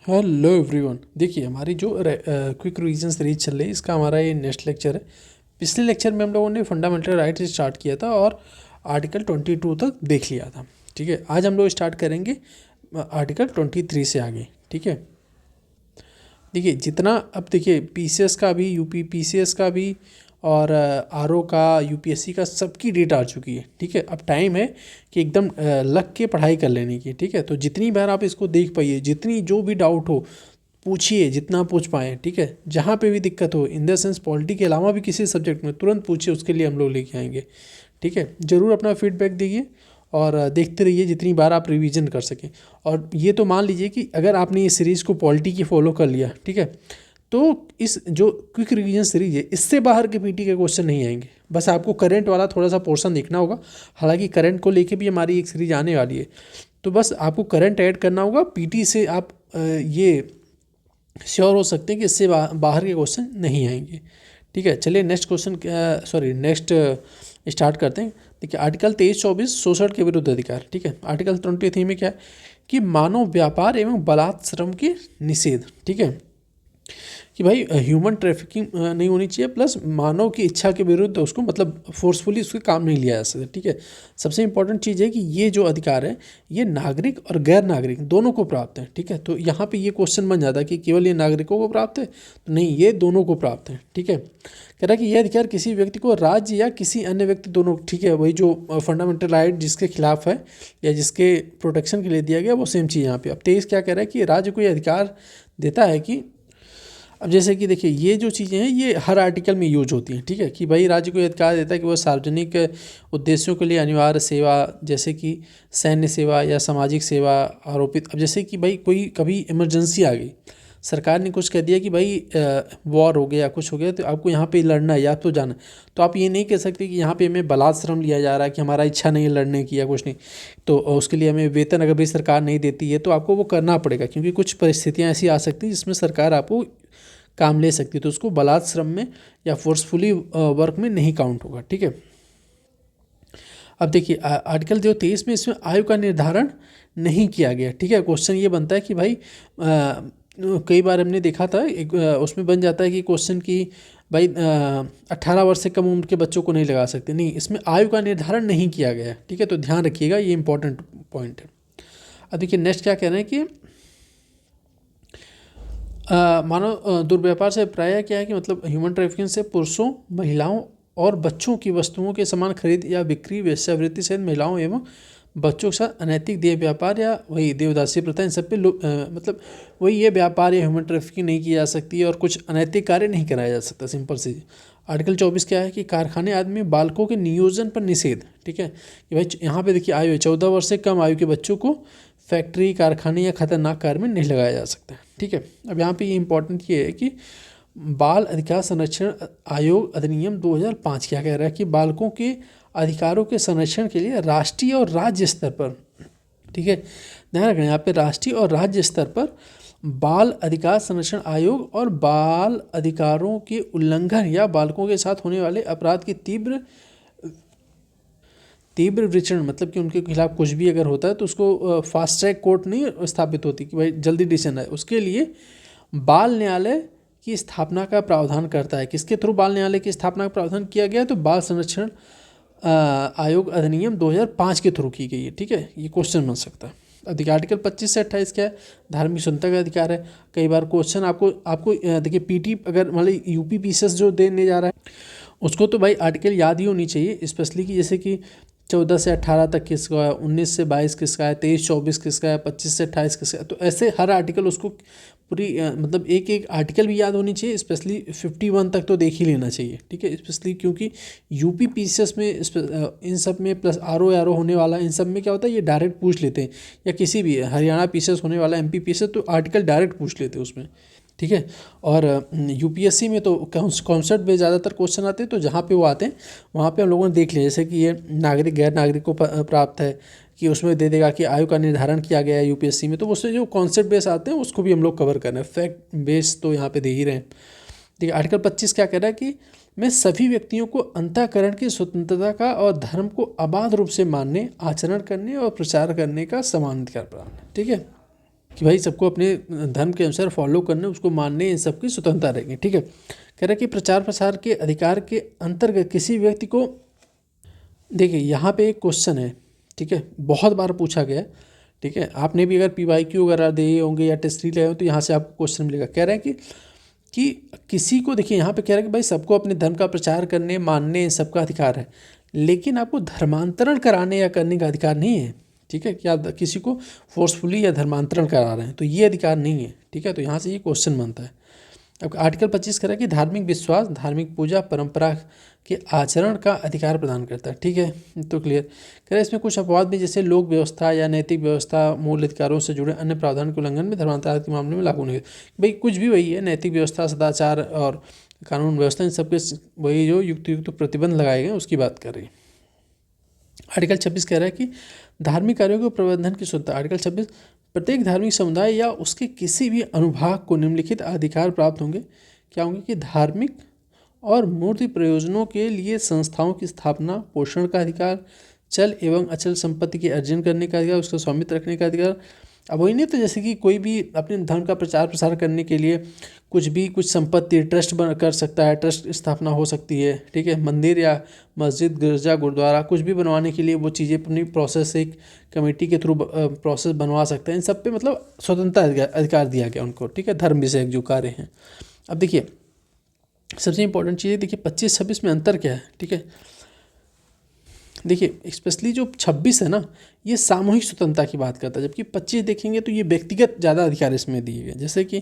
Hello everyone. देखिए हमारी जो क्विक रिवीजन सीरीज चल रही है, इसका हमारा ये नेक्स्ट लेक्चर है। पिछले लेक्चर में हम लोगों ने फंडामेंटल राइट से स्टार्ट किया था और आर्टिकल 22 तक देख लिया था। ठीक है, आज हम लोग स्टार्ट करेंगे आर्टिकल 23 से आगे। ठीक है, देखिए जितना अब देखिए पीसीएस का भी, यूपी पीसीएस का भी और आरओ का, यूपीएससी का, सबकी डेट आ चुकी है। ठीक है, अब टाइम है कि एकदम लग के पढ़ाई कर लेने की। ठीक है, तो जितनी बार आप इसको देख पाइए, जितनी जो भी डाउट हो पूछिए, जितना पूछ पाएँ। ठीक है, जहाँ पे भी दिक्कत हो, इन द सेंस पॉलिटी के अलावा भी किसी सब्जेक्ट में तुरंत पूछिए, उसके लिए हम लोग लेके आएंगे। ठीक है, ज़रूर अपना फीडबैक दीजिए और देखते रहिए जितनी बार आप रिवीजन कर सकें। और ये तो मान लीजिए कि अगर आपने ये सीरीज़ को पॉलिटी की फॉलो कर लिया, ठीक है, तो इस जो क्विक रिवीजन सीरीज है, इससे बाहर के पीटी के क्वेश्चन नहीं आएंगे। बस आपको करंट वाला थोड़ा सा पोर्शन देखना होगा। हालांकि करंट को लेके भी हमारी एक सीरीज आने वाली है, तो बस आपको करंट ऐड करना होगा। पीटी से आप ये श्योर हो सकते हैं कि इससे बाहर के क्वेश्चन नहीं आएंगे। ठीक है, चलिए नेक्स्ट क्वेश्चन, नेक्स्ट स्टार्ट करते हैं। देखिए आर्टिकल 23-24 शोषण के विरुद्ध अधिकार। ठीक है, आर्टिकल 23 में क्या है कि मानव व्यापार एवं बलात् श्रम के निषेध। ठीक है, कि भाई ह्यूमन ट्रैफिकिंग नहीं होनी चाहिए, प्लस मानव की इच्छा के विरुद्ध उसको मतलब फोर्सफुली उसके काम नहीं लिया जा सकता। ठीक है, सबसे इंपॉर्टेंट चीज़ है कि ये जो अधिकार है ये नागरिक और गैर नागरिक दोनों को प्राप्त है। ठीक है, तो यहाँ पे ये क्वेश्चन बन जाता है कि केवल ये नागरिकों को प्राप्त है, तो नहीं, ये दोनों को प्राप्त है। ठीक है, कह रहा है कि यह अधिकार किसी व्यक्ति को राज्य या किसी अन्य व्यक्ति दोनों, ठीक है, वही जो फंडामेंटल राइट जिसके खिलाफ है या जिसके प्रोटेक्शन के लिए दिया गया वो सेम चीज़ यहाँ पे। अब 23 क्या कह रहा है कि राज्य को ये अधिकार देता है कि, अब जैसे कि देखिए ये जो चीज़ें हैं ये हर आर्टिकल में यूज होती हैं। ठीक है, कि भाई राज्य को ये अधिकार देता है कि वह सार्वजनिक उद्देश्यों के लिए अनिवार्य सेवा, जैसे कि सैन्य सेवा या सामाजिक सेवा आरोपित। अब जैसे कि भाई कोई कभी इमरजेंसी आ गई, सरकार ने कुछ कह दिया कि भाई वॉर हो गया, कुछ हो गया, तो आपको यहाँ पे लड़ना है या तो जाना, तो आप ये नहीं कह सकते कि यहाँ पे हमें बलात् श्रम लिया जा रहा है कि हमारा इच्छा नहीं है लड़ने की या कुछ नहीं, तो उसके लिए हमें वेतन अगर भी सरकार नहीं देती है तो आपको वो करना पड़ेगा, क्योंकि कुछ परिस्थितियाँ ऐसी आ सकती हैं जिसमें सरकार आपको काम ले सकती है, तो उसको बलात् श्रम में या फोर्सफुली वर्क में नहीं काउंट होगा। ठीक है, अब देखिए आर्टिकल जो 23 में, इसमें आयु का निर्धारण नहीं किया गया। ठीक है, क्वेश्चन ये बनता है कि भाई कई बार हमने देखा था एक उसमें बन जाता है कि क्वेश्चन की भाई 18 वर्ष से कम उम्र के बच्चों को नहीं लगा सकते। नहीं, इसमें आयु का निर्धारण नहीं किया गया है। ठीक है, तो ध्यान रखिएगा, ये इंपॉर्टेंट पॉइंट है। अब देखिए नेक्स्ट क्या कह रहे हैं कि मानव दुर्व्यापार से प्राय क्या है कि मतलब ह्यूमन ट्रैफिकिंग से पुरुषों, महिलाओं और बच्चों की वस्तुओं के समान खरीद या बिक्री, वेश्यावृत्ति सहित महिलाओं एवं बच्चों के साथ अनैतिक देह व्यापार या वही देवदासी प्रथा, इन सब पे मतलब वही ये व्यापार या ह्यूमन ट्रैफिकिंग नहीं की जा सकती है और कुछ अनैतिक कार्य नहीं कराया जा सकता। सिंपल सी आर्टिकल 24 क्या है कि कारखाने आदि में बालकों के नियोजन पर निषेध। ठीक है, कि भाई यहाँ पे देखिए आयु 14 वर्ष से कम आयु के बच्चों को फैक्ट्री, कारखाने या खतरनाक कार्य में नहीं लगाया जा सकता। ठीक है, अब यहाँ पे ये इंपॉर्टेंट ये है कि बाल अधिकार संरक्षण आयोग अधिनियम 2005 क्या कह रहा है कि बालकों के अधिकारों के संरक्षण के लिए राष्ट्रीय और राज्य स्तर पर, ठीक है, ध्यान रखना यहाँ पे राष्ट्रीय और राज्य स्तर पर बाल अधिकार संरक्षण आयोग और बाल अधिकारों के उल्लंघन या बालकों के साथ होने वाले अपराध की तीव्र विचरण, मतलब कि उनके खिलाफ कुछ भी अगर होता है तो उसको फास्ट ट्रैक कोर्ट नहीं स्थापित होती कि भाई जल्दी डिसीजन है, उसके लिए बाल न्यायालय की स्थापना का प्रावधान करता है। किसके थ्रू बाल न्यायालय की स्थापना का प्रावधान किया गया, तो बाल संरक्षण आयोग अधिनियम 2005 के थ्रू की गई है। ठीक है, ये क्वेश्चन बन सकता है। अब देखिए आर्टिकल 25 से 28 क्या है, धार्मिक स्वतंत्रता का अधिकार है। कई बार क्वेश्चन आपको देखिए पीटी अगर मतलब यूपी पीसीएस जो देने जा रहा है उसको तो भाई आर्टिकल याद ही होनी चाहिए, स्पेशली कि जैसे कि 14 से 18 तक किसका है, 19 से 22 किसका है, 23-24 किसका है, 25 से 28 किसका है, तो ऐसे हर आर्टिकल उसको पूरी मतलब एक एक आर्टिकल भी याद होनी चाहिए। स्पेशली 51 तक तो देख ही लेना चाहिए। ठीक है, स्पेशली क्योंकि यूपी पीसीएस में इन सब में प्लस आरओ होने वाला, इन सब में क्या होता है ये डायरेक्ट पूछ लेते हैं, या किसी भी हरियाणा पीसीएस होने वाला, एमपी पीसीएस, तो आर्टिकल डायरेक्ट पूछ लेते हैं उसमें। ठीक है, और यूपीएससी में तो कॉन्सेप्ट में ज़्यादातर क्वेश्चन आते हैं, तो जहाँ पे वो आते हैं वहाँ पे हम लोगों ने देख लिया, जैसे कि ये नागरिक गैर नागरिक को प्राप्त है कि उसमें दे देगा कि आयु का निर्धारण किया गया है यूपीएससी में, तो उससे जो कॉन्सेप्ट बेस आते हैं उसको भी हम लोग कवर कर रहे हैं, फैक्ट बेस तो यहाँ पे दे ही रहे हैं। देखिए आर्टिकल 25 क्या कह रहा है कि मैं सभी व्यक्तियों को अंतःकरण की स्वतंत्रता का और धर्म को अबाध रूप से मानने, आचरण करने और प्रचार करने का समान अधिकार प्रदान है। ठीक है, कि भाई सबको अपने धर्म के अनुसार फॉलो करने, उसको मानने, इन सब की स्वतंत्रता रहेगी। ठीक है, कह रहा है कि प्रचार प्रसार के अधिकार के अंतर्गत किसी व्यक्ति को, देखिए यहाँ पे एक क्वेश्चन है, ठीक है, बहुत बार पूछा गया है। ठीक है, आपने भी अगर PYQ वगैरह दिए होंगे या टेस्ट सीरीज लाए हो तो यहाँ से आपको क्वेश्चन मिलेगा। कह रहे हैं कि किसी को, देखिए यहाँ पे कह रहा है कि भाई सबको अपने धर्म का प्रचार करने, मानने, सबका अधिकार है, लेकिन आपको धर्मांतरण कराने या करने का अधिकार नहीं है। ठीक है, क्या किसी को फोर्सफुली या धर्मांतरण करा रहे हैं, तो ये अधिकार नहीं है। ठीक है, तो यहाँ से ये क्वेश्चन बनता है। अब आर्टिकल 25 कह रहा है कि धार्मिक विश्वास, धार्मिक पूजा, परंपरा के आचरण का अधिकार प्रदान करता है। ठीक है, तो क्लियर। कह रहा है इसमें कुछ अपवाद भी, जैसे लोक व्यवस्था या नैतिक व्यवस्था, मूल अधिकारों से जुड़े अन्य प्रावधान के उल्लंघन में धर्मांतरण के मामले में लागू नहीं होती। भाई कुछ भी वही है, नैतिक व्यवस्था, सदाचार और कानून व्यवस्था, इन सबके वही जो युक्त प्रतिबंध लगाए गए उसकी बात कर रही है। आर्टिकल 26 कह रहा है कि धार्मिक कार्यों के प्रबंधन की स्वतंत्रता। आर्टिकल 26, प्रत्येक धार्मिक समुदाय या उसके किसी भी अनुभाग को निम्नलिखित अधिकार प्राप्त होंगे। क्या होंगे कि धार्मिक और मूर्ति प्रयोजनों के लिए संस्थाओं की स्थापना, पोषण का अधिकार, चल एवं अचल संपत्ति के अर्जन करने का अधिकार, उसका स्वामित्व रखने का अधिकार। अब वही नहीं तो जैसे कि कोई भी अपने धर्म का प्रचार प्रसार करने के लिए कुछ संपत्ति ट्रस्ट बन कर सकता है, ट्रस्ट स्थापना हो सकती है। ठीक है, मंदिर या मस्जिद, गिरजा, गुरुद्वारा कुछ भी बनवाने के लिए वो चीज़ें अपनी प्रोसेस, एक कमेटी के थ्रू प्रोसेस बनवा सकते हैं। इन सब पे मतलब स्वतंत्रता अधिकार दिया गया उनको। ठीक है, धर्म विषयक जो कार्य हैं। अब देखिए सबसे इंपॉर्टेंट चीज़ है, देखिए 25-26 में अंतर क्या है। ठीक है, देखिए स्पेशली जो 26 है ना, ये सामूहिक स्वतंत्रता की बात करता है, जबकि 25 देखेंगे तो ये व्यक्तिगत ज़्यादा अधिकार इसमें दिए गए। जैसे कि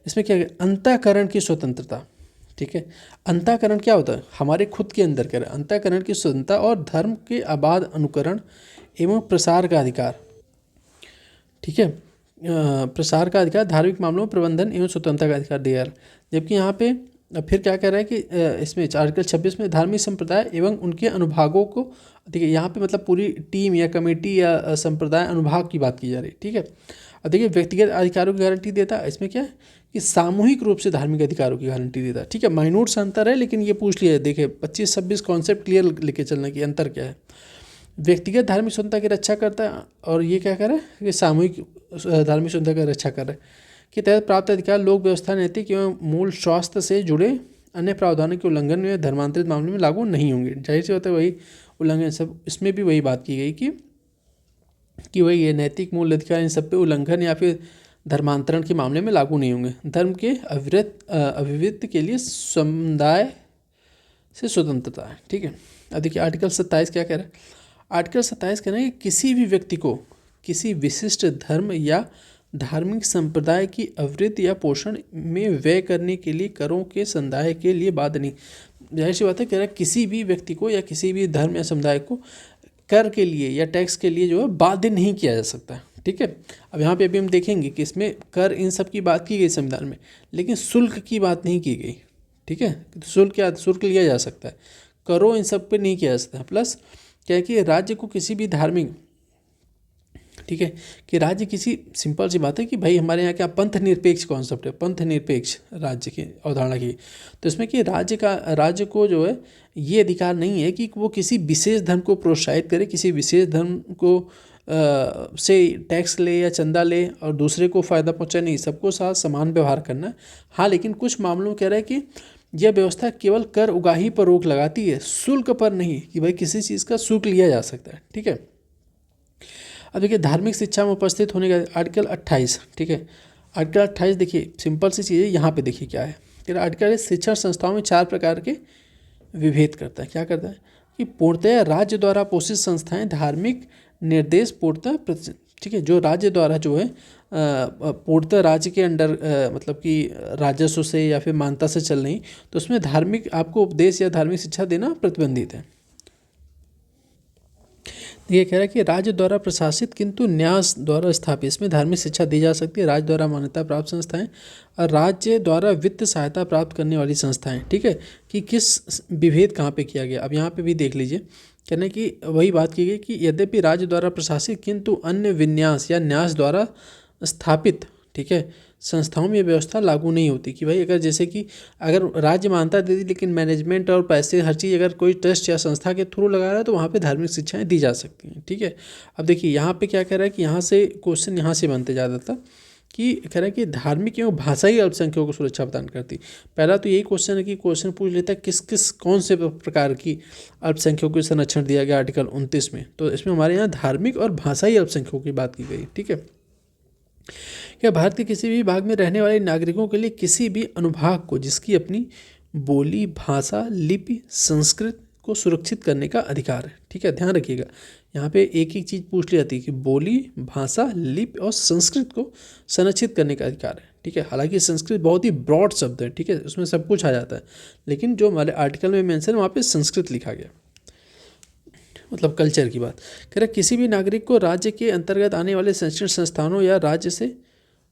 इसमें क्या है, अंतःकरण की स्वतंत्रता। ठीक है, अंतःकरण क्या होता है, हमारे खुद के अंदर करें, अंतःकरण की स्वतंत्रता और धर्म के अबाध अनुकरण एवं प्रसार का अधिकार। ठीक है, प्रसार का अधिकार, धार्मिक मामलों में प्रबंधन एवं स्वतंत्रता का अधिकार दिया। जबकि यहाँ पे फिर क्या कह रहा है कि इसमें आर्टिकल 26 में धार्मिक संप्रदाय एवं उनके अनुभागों को, देखिए यहाँ पे मतलब पूरी टीम या कमेटी या संप्रदाय अनुभाग की बात की जा रही है। ठीक है, अब देखिए व्यक्तिगत अधिकारों की गारंटी देता है, इसमें क्या है कि सामूहिक रूप से धार्मिक अधिकारों की गारंटी देता है। ठीक है, माइन्यूट सा अंतर है, लेकिन ये पूछ लिया है। देखिए 25-26 कॉन्सेप्ट क्लियर लेके चलने की अंतर क्या है। व्यक्तिगत धार्मिक स्वतंत्रता की रक्षा करता है, और ये क्या कर रहा है कि सामूहिक धार्मिक स्वतंत्रता की रक्षा कर रहा है के तहत प्राप्त अधिकार लोक व्यवस्था, नैतिक एवं मूल स्वास्थ्य से जुड़े अन्य प्रावधानों के उल्लंघन में धर्मांतरित मामले में लागू नहीं होंगे। जाहिर सी बात है, वही उल्लंघन सब, इसमें भी वही बात की गई कि वही ये नैतिक मूल अधिकार, इन सब पे उल्लंघन या फिर धर्मांतरण के मामले में लागू नहीं होंगे। धर्म के अभिव्यक्ति के लिए समुदाय से स्वतंत्रता है। ठीक है, अब देखिए आर्टिकल 27 क्या कह रहा है। आर्टिकल 27 कह रहा है कि किसी भी व्यक्ति को किसी विशिष्ट धर्म या धार्मिक संप्रदाय की आवृत्ति या पोषण में व्यय करने के लिए करों के समुदाय के लिए बाध्य नहीं। जाहिर सी बात है, कह रहा है किसी भी व्यक्ति को या किसी भी धर्म या समुदाय को कर के लिए या टैक्स के लिए जो है बाध्य नहीं किया जा सकता। ठीक है, अब यहाँ पे अभी हम देखेंगे कि इसमें कर इन सब की बात की गई संविधान में, लेकिन शुल्क की बात नहीं की गई। ठीक है, तो शुल्क लिया जा सकता है, करों इन सब पे नहीं किया जा सकता। प्लस क्या है कि राज्य को किसी भी धार्मिक, ठीक है, कि राज्य किसी, सिंपल सी बात है कि भाई हमारे यहाँ क्या पंथ निरपेक्ष कॉन्सेप्ट है, पंथ निरपेक्ष राज्य की अवधारणा की। तो इसमें कि राज्य को जो है ये अधिकार नहीं है कि वो किसी विशेष धर्म को प्रोत्साहित करे, किसी विशेष धर्म को से टैक्स ले या चंदा ले और दूसरे को फ़ायदा पहुँचाए, नहीं, सबको साथ समान व्यवहार करना। हाँ, लेकिन कुछ मामलों में कह रहा है कि यह व्यवस्था केवल कर उगाही पर रोक लगाती है, शुल्क पर नहीं, कि भाई किसी चीज़ का शुल्क लिया जा सकता है। ठीक है, अब देखिए धार्मिक शिक्षा में उपस्थित होने का आर्टिकल 28। ठीक है, आर्टिकल 28 देखिए सिंपल सी चीज़ है, यहाँ पे देखिए क्या है। फिर आर्टिकल शिक्षण संस्थाओं में 4 प्रकार के विभेद करता है। क्या करता है कि पूर्णतः राज्य द्वारा पोषित संस्थाएं धार्मिक निर्देश पूर्णतः, ठीक है, जो राज्य द्वारा जो है पूर्णतः राज्य के अंडर मतलब कि राजस्व से या फिर मान्यता से चल रही, तो उसमें धार्मिक आपको उपदेश या धार्मिक शिक्षा देना प्रतिबंधित है। ये कह रहा है कि राज्य द्वारा प्रशासित किंतु न्यास द्वारा स्थापित, इसमें धार्मिक शिक्षा दी जा सकती है। राज्य द्वारा मान्यता प्राप्त संस्थाएं और राज्य द्वारा वित्त सहायता प्राप्त करने वाली संस्थाएं। ठीक है, कि किस विभेद कहाँ पे किया गया। अब यहाँ पे भी देख लीजिए, कहने की वही बात की गई कि यद्यपि राज्य द्वारा प्रशासित किंतु अन्य विन्यास या न्यास द्वारा स्थापित, ठीक है, संस्थाओं में ये व्यवस्था लागू नहीं होती। कि भाई अगर जैसे कि अगर राज्य मान्यता दे दी, लेकिन मैनेजमेंट और पैसे हर चीज़ अगर कोई ट्रस्ट या संस्था के थ्रू लगा रहा है, तो वहाँ पे धार्मिक शिक्षाएं दी जा सकती हैं। ठीक है, अब देखिए यहाँ पे क्या कह रहा है कि यहाँ से क्वेश्चन यहाँ से बनते ज़्यादातर कि कह रहा है कि धार्मिक एवं भाषाई अल्पसंख्यकों को सुरक्षा प्रदान करती। पहला तो यही क्वेश्चन है कि क्वेश्चन पूछ लेता है किस किस कौन से प्रकार की अल्पसंख्यकों को संरक्षण दिया गया आर्टिकल 29 में। तो इसमें हमारे यहाँ धार्मिक और भाषाई अल्पसंख्यकों की बात की गई। ठीक है, क्या भारत के किसी भी भाग में रहने वाले नागरिकों के लिए किसी भी अनुभाग को जिसकी अपनी बोली, भाषा, लिपि, संस्कृत को सुरक्षित करने का अधिकार है। ठीक है, ध्यान रखिएगा, यहाँ पे एक एक चीज़ पूछ ली जाती है कि बोली, भाषा, लिपि और संस्कृत को संरक्षित करने का अधिकार है। ठीक है, हालांकि संस्कृत बहुत ही ब्रॉड शब्द है। ठीक है, उसमें सब कुछ आ जाता है, लेकिन जो हमारे आर्टिकल में मेंशन है वहाँ पे संस्कृत लिखा गया, मतलब कल्चर की बात। कह रहे किसी भी नागरिक को राज्य के अंतर्गत आने वाले शैक्षणिक संस्थानों या राज्य से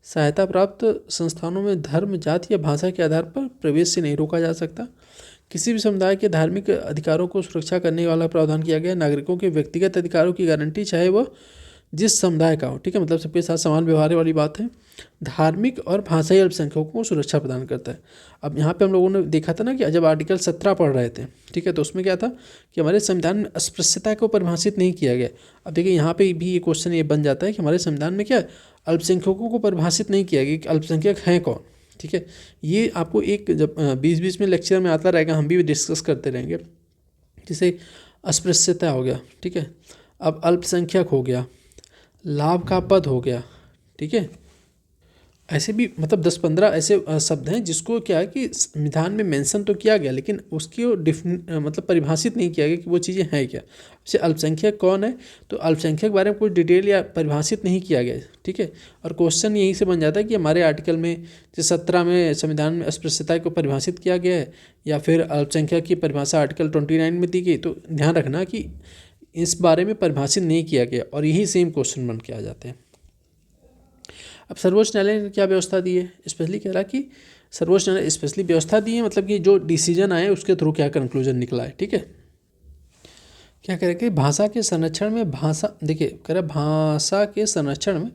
सहायता प्राप्त संस्थानों में धर्म, जाति या भाषा के आधार पर प्रवेश से नहीं रोका जा सकता। किसी भी समुदाय के धार्मिक अधिकारों को सुरक्षा करने वाला प्रावधान किया गया। नागरिकों के व्यक्तिगत अधिकारों की गारंटी चाहे वह जिस समुदाय का हो। ठीक है, मतलब सबके साथ समान व्यवहार वाली बात है। धार्मिक और भाषाई अल्पसंख्यकों को सुरक्षा प्रदान करता है। अब यहाँ पे हम लोगों ने देखा था ना कि जब आर्टिकल 17 पढ़ रहे थे, ठीक है, तो उसमें क्या था कि हमारे संविधान में अस्पृश्यता को परिभाषित नहीं किया गया। अब देखिए यहाँ पे भी ये क्वेश्चन ये बन जाता है कि हमारे संविधान में क्या अल्पसंख्यकों को परिभाषित नहीं किया गया कि अल्पसंख्यक हैं कौन। ठीक है, ये आपको एक जब बीच में लेक्चर में आता रहेगा, हम भी डिस्कस करते रहेंगे। जैसे अस्पृश्यता हो गया, ठीक है, अब अल्पसंख्यक हो गया, लाभ का पद हो गया। ठीक है, ऐसे भी मतलब 10-15 ऐसे शब्द हैं जिसको क्या है कि संविधान में मेंशन तो किया गया, लेकिन उसकी मतलब परिभाषित नहीं किया गया कि वो चीज़ें हैं क्या। जैसे अल्पसंख्यक कौन है, तो अल्पसंख्यक के बारे में कोई डिटेल या परिभाषित नहीं किया गया। ठीक है, और क्वेश्चन यहीं से बन जाता है कि हमारे आर्टिकल में जैसे 17 में संविधान में अस्पृश्यता को परिभाषित किया गया है या फिर अल्पसंख्यक की परिभाषा आर्टिकल 29 में दी गई। तो ध्यान रखना कि इस बारे में परिभाषित नहीं किया गया और यही सेम क्वेश्चन बन के आ जाते हैं। अब सर्वोच्च न्यायालय ने क्या व्यवस्था दी है, स्पेशली कह रहा कि सर्वोच्च न्यायालय स्पेशली व्यवस्था दी है, मतलब कि जो डिसीजन आए उसके थ्रू क्या कंक्लूजन निकला है। ठीक है, क्या कह रहे कि भाषा के संरक्षण में देखिए कह रहा भाषा के संरक्षण में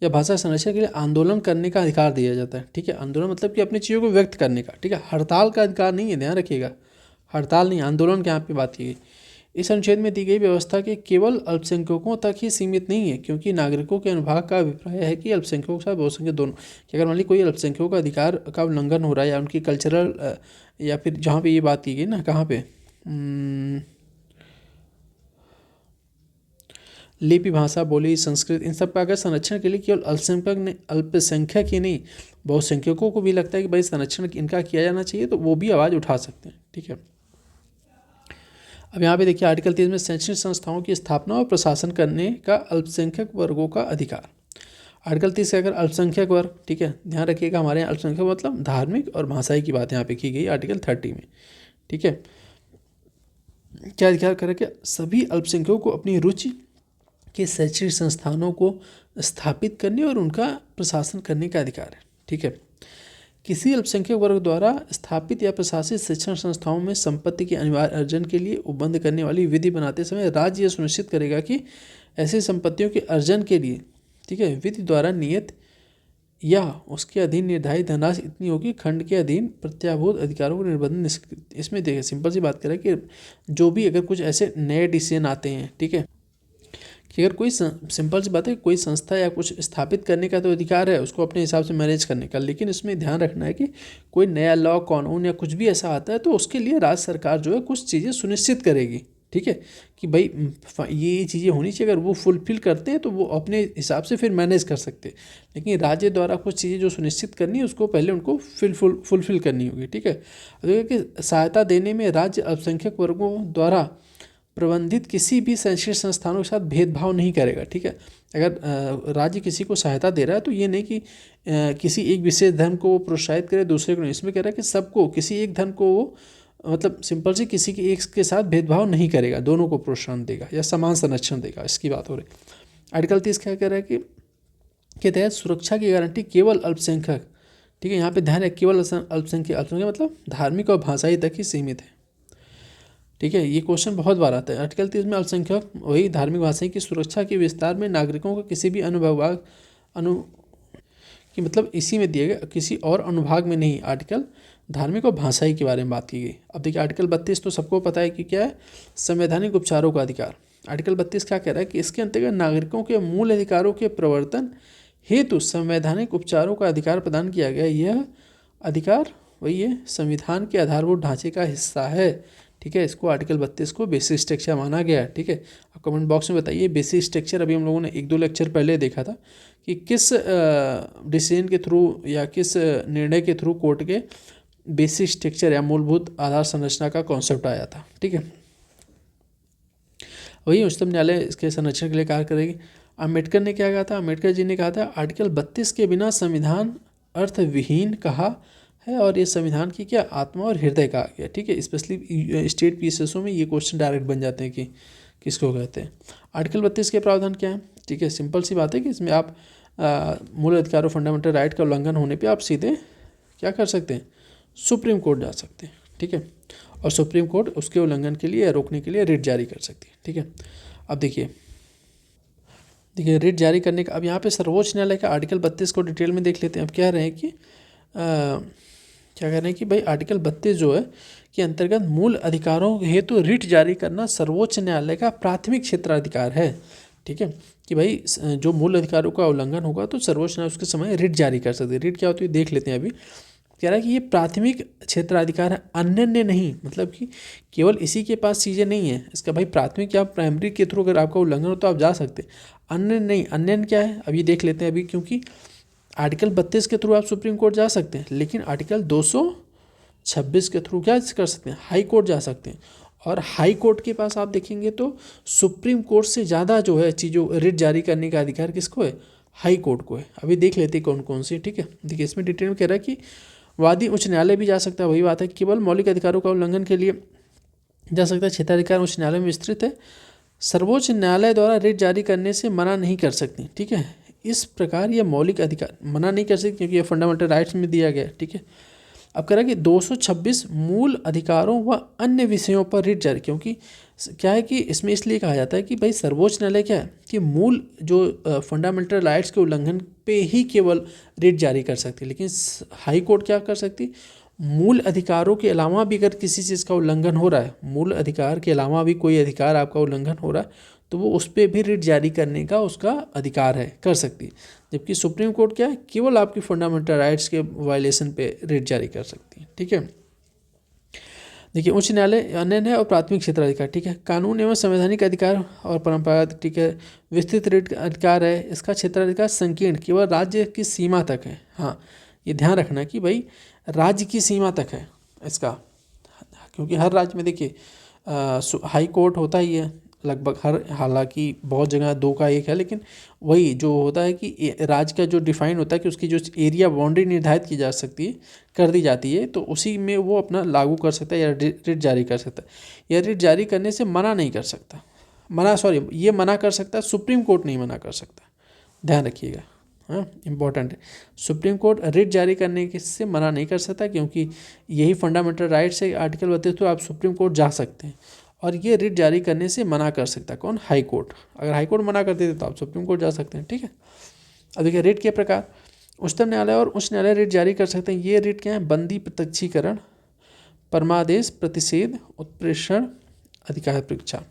या भाषा संरक्षण के लिए आंदोलन करने का अधिकार दिया जाता है। ठीक है, आंदोलन मतलब कि अपनी चीज़ों को व्यक्त करने का। ठीक है, हड़ताल का अधिकार नहीं है, ध्यान रखिएगा, हड़ताल नहीं, आंदोलन के यहाँ पे बात की गई। इस अनुच्छेद में दी गई व्यवस्था के केवल अल्पसंख्यकों तक ही सीमित नहीं है, क्योंकि नागरिकों के अनुभाग का अभिप्राय है कि अल्पसंख्यकों के साथ बहुसंख्यक दोनों कि अगर मान ली कोई अल्पसंख्यकों का अधिकार का उल्लंघन हो रहा है या उनकी कल्चरल या फिर जहाँ पे ये बात की गई ना, कहाँ पे लिपि, भाषा, बोली, संस्कृत, इन सब का अगर संरक्षण के लिए केवल अल्पसंख्यक ही नहीं बहुसंख्यकों को भी लगता है कि भाई संरक्षण इनका किया जाना चाहिए, तो वो भी आवाज़ उठा सकते हैं। ठीक है, अब यहाँ पे देखिए आर्टिकल 30 में शैक्षणिक संस्थाओं की स्थापना और प्रशासन करने का अल्पसंख्यक वर्गों का अधिकार। आर्टिकल 30 से अगर अल्पसंख्यक वर्ग, ठीक है, ध्यान रखिएगा हमारे यहाँ अल्पसंख्यक मतलब धार्मिक और भाषाई की बात यहाँ पे की गई आर्टिकल 30 में। ठीक है, क्या अधिकार करे कि सभी अल्पसंख्यकों को अपनी रुचि के शैक्षणिक संस्थानों को स्थापित करने और उनका प्रशासन करने का अधिकार है। ठीक है, किसी अल्पसंख्यक वर्ग द्वारा स्थापित या प्रशासित शिक्षण संस्थाओं में संपत्ति के अनिवार्य अर्जन के लिए उपबंध करने वाली विधि बनाते समय राज्य यह सुनिश्चित करेगा कि ऐसी संपत्तियों के अर्जन के लिए, ठीक है, विधि द्वारा नियत या उसके अधीन निर्धारित धनराशि इतनी होगी खंड के अधीन प्रत्याभूत अधिकारों को निर्बंध। इसमें देखिए सिंपल सी बात करें कि जो भी अगर कुछ ऐसे नए डिसीजन आते हैं, ठीक है, कि अगर कोई सिंपल सी बात है कोई संस्था या कुछ स्थापित करने का तो अधिकार है उसको अपने हिसाब से मैनेज करने का, लेकिन इसमें ध्यान रखना है कि कोई नया लॉ, कानून या कुछ भी ऐसा आता है तो उसके लिए राज्य सरकार जो है कुछ चीज़ें सुनिश्चित करेगी। ठीक है, कि भाई ये चीज़ें होनी चाहिए, अगर वो फुलफिल करते हैं तो वो अपने हिसाब से फिर मैनेज कर सकते हैं, लेकिन राज्य द्वारा कुछ चीज़ें जो सुनिश्चित करनी है उसको पहले उनको फुलफिल करनी होगी। ठीक है, कि सहायता देने में राज्य अल्पसंख्यक वर्गों द्वारा प्रबंधित किसी भी शैक्षणिक संस्थानों के साथ भेदभाव नहीं करेगा। ठीक है, अगर राज्य किसी को सहायता दे रहा है तो ये नहीं कि किसी एक विशेष धर्म को प्रोत्साहित करे दूसरे को नहीं, इसमें कह रहा है कि सबको, किसी एक धर्म को वो मतलब सिंपल से किसी के एक के साथ भेदभाव नहीं करेगा, दोनों को प्रोत्साहन देगा या समान संरक्षण देगा, इसकी बात हो रही। आर्टिकल 30 क्या कह रहा है कि के तहत सुरक्षा की गारंटी केवल अल्पसंख्यक, ठीक है, यहाँ पे ध्यान है केवल अल्पसंख्यक मतलब धार्मिक और भाषाई तक ही सीमित है। ठीक है, ये क्वेश्चन बहुत बार आता है। आर्टिकल 30 में अल्पसंख्यक वही धार्मिक भाषाई की सुरक्षा के विस्तार में नागरिकों को किसी भी अनुभाग कि मतलब इसी में दिए गए किसी और अनुभाग में नहीं, आर्टिकल धार्मिक और भाषाई के बारे में बात की गई। अब देखिए आर्टिकल 32 तो सबको पता है कि क्या है, संवैधानिक उपचारों का अधिकार। आर्टिकल 32 क्या कह रहा है कि इसके अंतर्गत नागरिकों के मूल अधिकारों के प्रवर्तन हेतु संवैधानिक उपचारों का अधिकार प्रदान किया गया। यह अधिकार वही है, संविधान के आधारभूत ढांचे का हिस्सा है। ठीक है, इसको आर्टिकल 32 को बेसिक स्ट्रक्चर माना गया है। ठीक है, आप कमेंट बॉक्स में बताइए बेसिक स्ट्रक्चर अभी हम लोगों ने 1-2 लेक्चर पहले देखा था कि किस डिसीजन के थ्रू या किस निर्णय के थ्रू कोर्ट के बेसिक स्ट्रक्चर या मूलभूत आधार संरचना का कॉन्सेप्ट आया था। ठीक है, वही उच्चतम न्यायालय इसके संरक्षण के लिए कार्य करेगी। अम्बेडकर ने क्या कहा था? अम्बेडकर जी ने कहा था आर्टिकल 32 के बिना संविधान अर्थविहीन कहा है और ये संविधान की क्या आत्मा और हृदय कहा गया। ठीक है, स्पेशली स्टेट पीसीएसओ में ये क्वेश्चन डायरेक्ट बन जाते हैं कि किसको कहते हैं। आर्टिकल 32 के प्रावधान क्या है? ठीक है, सिंपल सी बात है कि इसमें आप मूल अधिकारों फंडामेंटल राइट का उल्लंघन होने पे आप सीधे क्या कर सकते हैं? सुप्रीम कोर्ट जा सकते हैं। ठीक है, और सुप्रीम कोर्ट उसके उल्लंघन के लिए रोकने के लिए रिट जारी कर सकती है। ठीक है, अब देखिए रिट जारी करने का, अब यहाँ पे सर्वोच्च न्यायालय का आर्टिकल 32 को डिटेल में देख लेते हैं। अब कह रहे हैं कि क्या कह रहे हैं कि भाई आर्टिकल 32 जो है के अंतर्गत मूल अधिकारों हेतु रिट जारी करना सर्वोच्च न्यायालय का प्राथमिक क्षेत्राधिकार है। ठीक है, कि भाई जो मूल अधिकारों का उल्लंघन होगा तो सर्वोच्च न्यायालय उसके समय रिट जारी कर सकते हैं। रिट क्या होती है देख लेते हैं। अभी कह रहा है कि ये प्राथमिक क्षेत्राधिकार है, अन्य नहीं, मतलब कि केवल इसी के पास चीज़ें नहीं है इसका। भाई प्राथमिक या प्राइमरी के थ्रू अगर आपका उल्लंघन हो तो आप जा सकते हैं, अन्य नहीं। अन्य क्या है अभी देख लेते हैं। अभी क्योंकि आर्टिकल 32 के थ्रू आप सुप्रीम कोर्ट जा सकते हैं, लेकिन आर्टिकल 226 के थ्रू क्या कर सकते हैं? हाई कोर्ट जा सकते हैं। और हाई कोर्ट के पास आप देखेंगे तो सुप्रीम कोर्ट से ज़्यादा जो है चीज़ों रिट जारी करने का अधिकार किसको है? हाई कोर्ट को है। अभी देख लेते हैं कौन कौन सी। ठीक है, देखिए इसमें डिटेल में कह रहा है कि वादी उच्च न्यायालय भी जा सकता है। वही बात है, केवल मौलिक अधिकारों का उल्लंघन के लिए जा सकता है। क्षेत्राधिकार उच्च न्यायालय में विस्तृत है। सर्वोच्च न्यायालय द्वारा रिट जारी करने से मना नहीं कर सकती। ठीक है, इस प्रकार ये मौलिक अधिकार मना नहीं कर सकती क्योंकि ये फंडामेंटल राइट्स में दिया गया है। ठीक है, अब कह रहा है कि 226 मूल अधिकारों व अन्य विषयों पर रिट जारी, क्योंकि क्या है कि इसमें इसलिए कहा जाता है कि भाई सर्वोच्च न्यायालय क्या है कि मूल जो फंडामेंटल राइट्स के उल्लंघन पे ही केवल रिट जारी कर सकती है, लेकिन हाई कोर्ट क्या कर सकती? मूल अधिकारों के अलावा भी अगर किसी चीज़ का उल्लंघन हो रहा है, मूल अधिकार के अलावा भी कोई अधिकार आपका उल्लंघन हो रहा है तो वो उस पर भी रिट जारी करने का उसका अधिकार है, कर सकती है। जबकि सुप्रीम कोर्ट क्या है, केवल आपकी फंडामेंटल राइट्स के वायलेशन पे रिट जारी कर सकती है। ठीक है, देखिए उच्च न्यायालय अन्य और प्राथमिक क्षेत्राधिकार। ठीक है, कानून एवं संवैधानिक अधिकार और परंपरागत। ठीक है, विस्तृत रिट अधिकार है। इसका क्षेत्राधिकार संकीर्ण केवल राज्य की सीमा तक है। हाँ, ये ध्यान रखना कि भाई राज्य की सीमा तक है इसका, क्योंकि हर राज्य में देखिए हाई कोर्ट होता ही है लगभग हर, हालांकि बहुत जगह 2 का 1 है, लेकिन वही जो होता है कि राज्य का जो डिफाइन होता है कि उसकी जो एरिया बाउंड्री निर्धारित की जा सकती है, कर दी जाती है, तो उसी में वो अपना लागू कर सकता है या रिट जारी कर सकता है। या रिट जारी करने से मना नहीं कर सकता, ये मना कर सकता है, सुप्रीम कोर्ट नहीं मना कर सकता। ध्यान रखिएगा, हाँ इंपॉर्टेंट है। सुप्रीम कोर्ट रिट जारी करने से मना नहीं कर सकता, क्योंकि यही फंडामेंटल राइट्स है आर्टिकल 32, तो आप सुप्रीम कोर्ट जा सकते हैं। और ये रिट जारी करने से मना कर सकता है कौन? High court. अगर हाई कोर्ट मना कर देते तो आप सुप्रीम कोर्ट जा सकते हैं। ठीक है, अब देखिए रिट के प्रकार। उच्चतम न्यायालय और उच्च न्यायालय रिट जारी कर सकते हैं। ये रिट क्या है? बंदी, प्रत्यक्षीकरण, परमादेश, प्रतिषेध, उत्प्रेषण, अधिकार परीक्षा।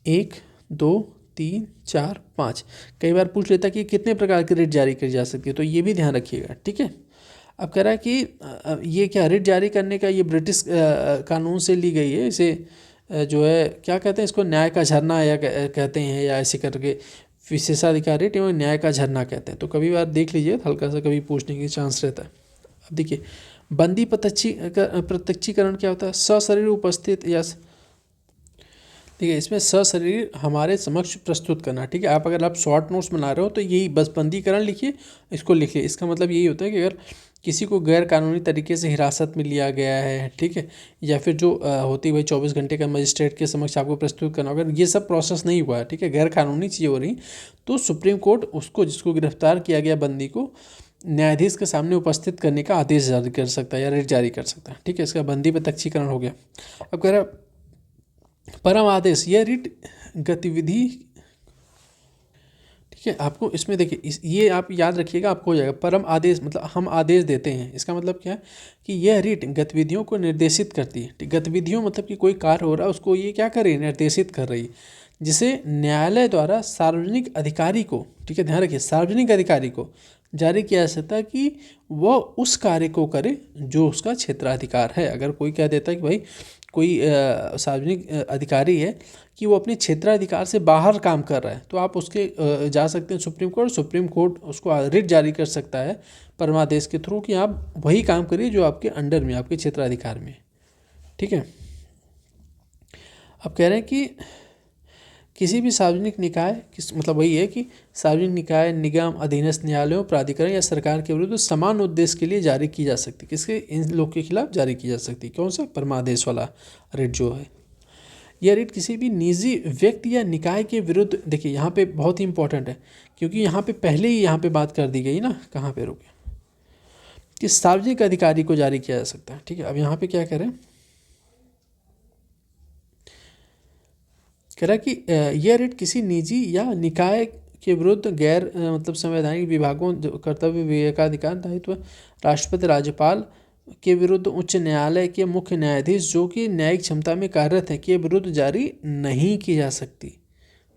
1, 2, 3, 4, 5 कई बार पूछ लेता है कि कितने प्रकार की रिट जारी की जा सकती है, तो ये भी ध्यान रखिएगा। ठीक है, अब कह रहा है कि ये क्या रिट जारी करने का ये ब्रिटिश कानून से ली गई है। इसे जो है क्या कहते हैं, इसको न्याय का झरना या कहते हैं, या ऐसे करके विशेषाधिकार रिट एवं न्याय का झरना कहते हैं। तो कभी बार देख लीजिए, हल्का सा कभी पूछने की चांस रहता है। अब देखिए बंदी प्रत्यक्षीकरण क्या होता है? सशरीर उपस्थित या ठीक है, इसमें सशरीर हमारे समक्ष प्रस्तुत करना। ठीक है, आप अगर आप शॉर्ट नोट्स बना रहे हो तो यही बस बंदीकरण लिखिए, इसको लिखिए। इसका मतलब यही होता है कि अगर किसी को गैर कानूनी तरीके से हिरासत में लिया गया है, ठीक है, या फिर जो होती है भाई 24 घंटे का मजिस्ट्रेट के समक्ष आपको प्रस्तुत करना, अगर ये सब प्रोसेस नहीं हुआ है, ठीक है, गैर कानूनी चीज़ें हो रही, तो सुप्रीम कोर्ट उसको, जिसको गिरफ्तार किया गया बंदी को, न्यायाधीश के सामने उपस्थित करने का आदेश जारी कर सकता है या रिट जारी कर सकता है। ठीक है, इसका बंदी प्रत्यक्षीकरण हो गया। अब कह रहा परम आदेश, यह रिट गतिविधि। ठीक है, आपको इसमें देखिए ये आप याद रखिएगा, आपको हो जाएगा। परम आदेश मतलब हम आदेश देते हैं, इसका मतलब क्या है कि यह रिट गतिविधियों को निर्देशित करती है। गतिविधियों मतलब कि कोई कार्य हो रहा है उसको ये क्या कर रही है? निर्देशित कर रही है। जिसे न्यायालय द्वारा सार्वजनिक अधिकारी को, ठीक है ध्यान रखिए, सार्वजनिक अधिकारी को जारी किया जा सकता है कि वह उस कार्य को करे जो उसका क्षेत्राधिकार है। अगर कोई कह देता है कि भाई कोई सार्वजनिक अधिकारी है कि वो अपने क्षेत्राधिकार से बाहर काम कर रहा है, तो आप उसके जा सकते हैं सुप्रीम कोर्ट। सुप्रीम कोर्ट उसको रिट जारी कर सकता है परमादेश के थ्रू कि आप वही काम करिए जो आपके अंडर में, आपके क्षेत्राधिकार में, ठीक है। अब कह रहे हैं कि किसी भी सार्वजनिक निकाय, मतलब वही है कि सार्वजनिक निकाय, निगम, अधीनस्थ न्यायालयों, प्राधिकरण या सरकार के विरुद्ध समान उद्देश्य के लिए जारी की जा सकती है। किसके? इन लोग के खिलाफ जारी की जा सकती है। कौन सा? परमादेश वाला रिट जो है। यह रिट किसी भी निजी व्यक्ति या निकाय के विरुद्ध, देखिए यहाँ पे बहुत ही इंपॉर्टेंट है क्योंकि यहाँ पे पहले ही यहाँ पे बात कर दी गई ना, कहाँ पे रुके, कि सार्वजनिक अधिकारी को जारी किया जा सकता है, ठीक है। अब यहाँ पे क्या करें, कह रहा है कि यह रिट किसी निजी या निकाय के विरुद्ध गैर मतलब संवैधानिक विभागों, कर्तव्य, विवेकाधिकार, दायित्व, राष्ट्रपति, राज्यपाल के विरुद्ध, उच्च न्यायालय के मुख्य न्यायाधीश जो कि न्यायिक क्षमता में कार्यरत है के विरुद्ध जारी नहीं की जा सकती।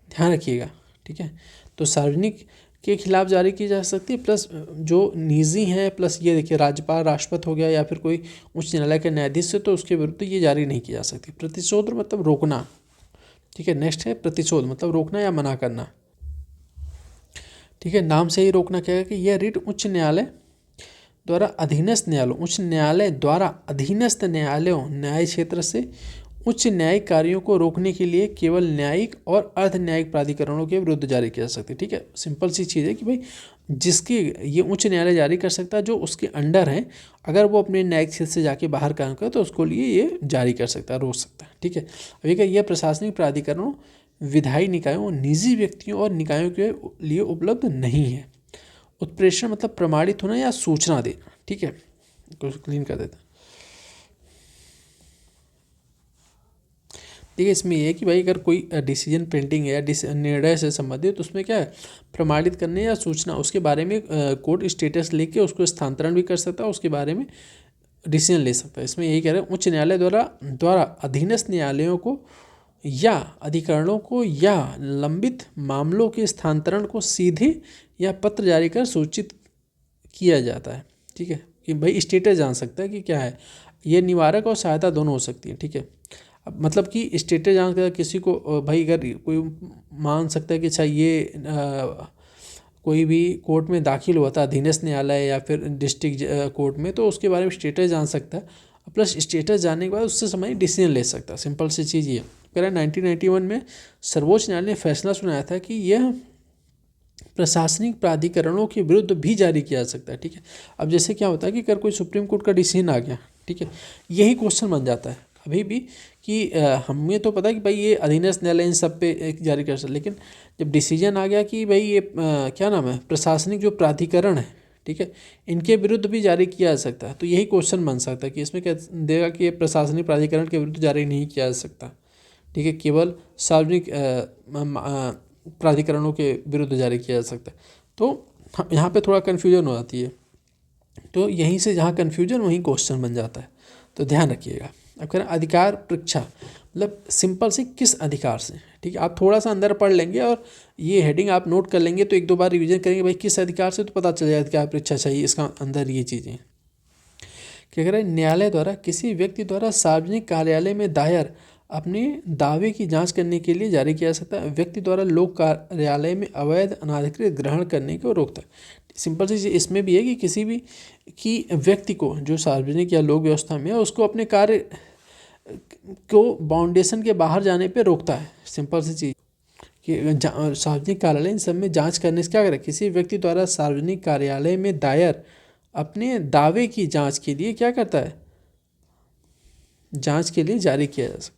ध्यान रखिएगा, ठीक है। तो सार्वजनिक के खिलाफ जारी की जा सकती है, प्लस जो निजी हैं, प्लस ये देखिए राज्यपाल, राष्ट्रपति हो गया या फिर कोई उच्च न्यायालय के न्यायाधीश से, तो उसके विरुद्ध ये जारी नहीं की जा सकती। प्रतिशोध मतलब रोकना, ठीक है। नेक्स्ट है प्रतिशोध, मतलब रोकना या मना करना, ठीक है। नाम से ही रोकना क्या है कि यह रिट उच्च न्यायालय द्वारा अधीनस्थ न्यायालयों, उच्च न्यायालय द्वारा अधीनस्थ न्यायालयों, न्याय क्षेत्र से उच्च न्यायिक कार्यों को रोकने के लिए केवल न्यायिक और अर्ध न्यायिक प्राधिकरणों के विरुद्ध जारी किया जा सकती है, ठीक है। सिंपल सी चीज़ है कि भाई जिसकी ये उच्च न्यायालय जारी कर सकता है, जो उसके अंडर है, अगर वो अपने न्यायिक क्षेत्र से जाके बाहर काम करे तो उसको लिए ये जारी कर सकता है, रोक सकता है, ठीक है। अभी क्या, यह प्रशासनिक प्राधिकरणों, विधायी निकायों, निजी व्यक्तियों और निकायों के लिए उपलब्ध नहीं है। उत्प्रेषण मतलब प्रमाणित होना या सूचना देना, ठीक है। कुछ क्लीन कर देता है। देखिए इसमें ये है कि भाई अगर कोई डिसीजन पेंडिंग है या निर्णय से संबंधित, तो उसमें क्या है, प्रमाणित करने या सूचना, उसके बारे में कोर्ट स्टेटस लेके उसको स्थानांतरण भी कर सकता है, उसके बारे में डिसीजन ले सकता है। इसमें यही कह रहे हैं, उच्च न्यायालय द्वारा अधीनस्थ न्यायालयों को या अधिकरणों को या लंबित मामलों के स्थानांतरण को सीधे या पत्र जारी कर सूचित किया जाता है, ठीक है। कि भाई स्टेटस जान सकता है कि क्या है, ये निवारक और सहायता दोनों हो सकती है, ठीक है। अब मतलब कि स्टेटस जान कर किसी को भाई अगर कोई मान सकता है कि अच्छा ये कोई भी कोर्ट में दाखिल हुआ था, अधीनस्थ न्यायालय या फिर डिस्ट्रिक्ट कोर्ट में, तो उसके बारे में स्टेटस जान सकता है, प्लस स्टेटस जानने के बाद उससे संबंधित डिसीजन ले सकता है। सिंपल सी चीज़ ये कह रहा है। 1991 में सर्वोच्च न्यायालय ने फैसला सुनाया था कि यह प्रशासनिक प्राधिकरणों के विरुद्ध भी जारी किया जा सकता है, ठीक है। अब जैसे क्या होता है कि अगर कोई सुप्रीम कोर्ट का डिसीजन आ गया, ठीक है, यही क्वेश्चन बन जाता है अभी भी कि हमें तो पता है कि भाई ये अधीनस्थ न्यायालय इन सब पे जारी कर सकता, लेकिन जब डिसीजन आ गया कि भाई ये क्या नाम है, प्रशासनिक जो प्राधिकरण है, ठीक है, इनके विरुद्ध भी जारी किया जा सकता है, तो यही क्वेश्चन बन सकता है कि इसमें क्या देगा कि ये प्रशासनिक प्राधिकरण के विरुद्ध जारी नहीं किया जा सकता, ठीक है, केवल सार्वजनिक प्राधिकरणों के विरुद्ध जारी किया जा सकता है। तो यहाँ पे थोड़ा कन्फ्यूजन हो जाती है, तो यहीं से जहाँ कन्फ्यूजन वहीं क्वेश्चन बन जाता है, तो ध्यान रखिएगा। अब कह रहे हैं अधिकार परीक्षा, मतलब सिंपल से किस अधिकार से, ठीक है। आप थोड़ा सा अंदर पढ़ लेंगे और ये हेडिंग आप नोट कर लेंगे, तो एक दो बार रिवीजन करेंगे भाई किस अधिकार से, तो पता चल जाएगा अधिकार परीक्षा चाहिए, इसका अंदर ये चीज़ें क्या कह रहे हैं। न्यायालय द्वारा किसी व्यक्ति द्वारा सार्वजनिक कार्यालय में दायर अपने दावे की जांच करने के लिए जारी किया जा सकता है। व्यक्ति द्वारा लोक कार्यालय में अवैध अनाधिकृत ग्रहण करने को रोकता है। सिंपल सी इसमें भी है कि किसी भी की व्यक्ति को जो सार्वजनिक या लोक व्यवस्था में है, उसको अपने कार्य को बाउंडेशन के बाहर जाने पे रोकता है। सिंपल सी चीज़ कि सार्वजनिक कार्यालय इन सब में जांच करने से क्या करें, किसी व्यक्ति द्वारा सार्वजनिक कार्यालय में दायर अपने दावे की जांच के लिए क्या करता है, जांच के लिए जारी किया जा सकता है।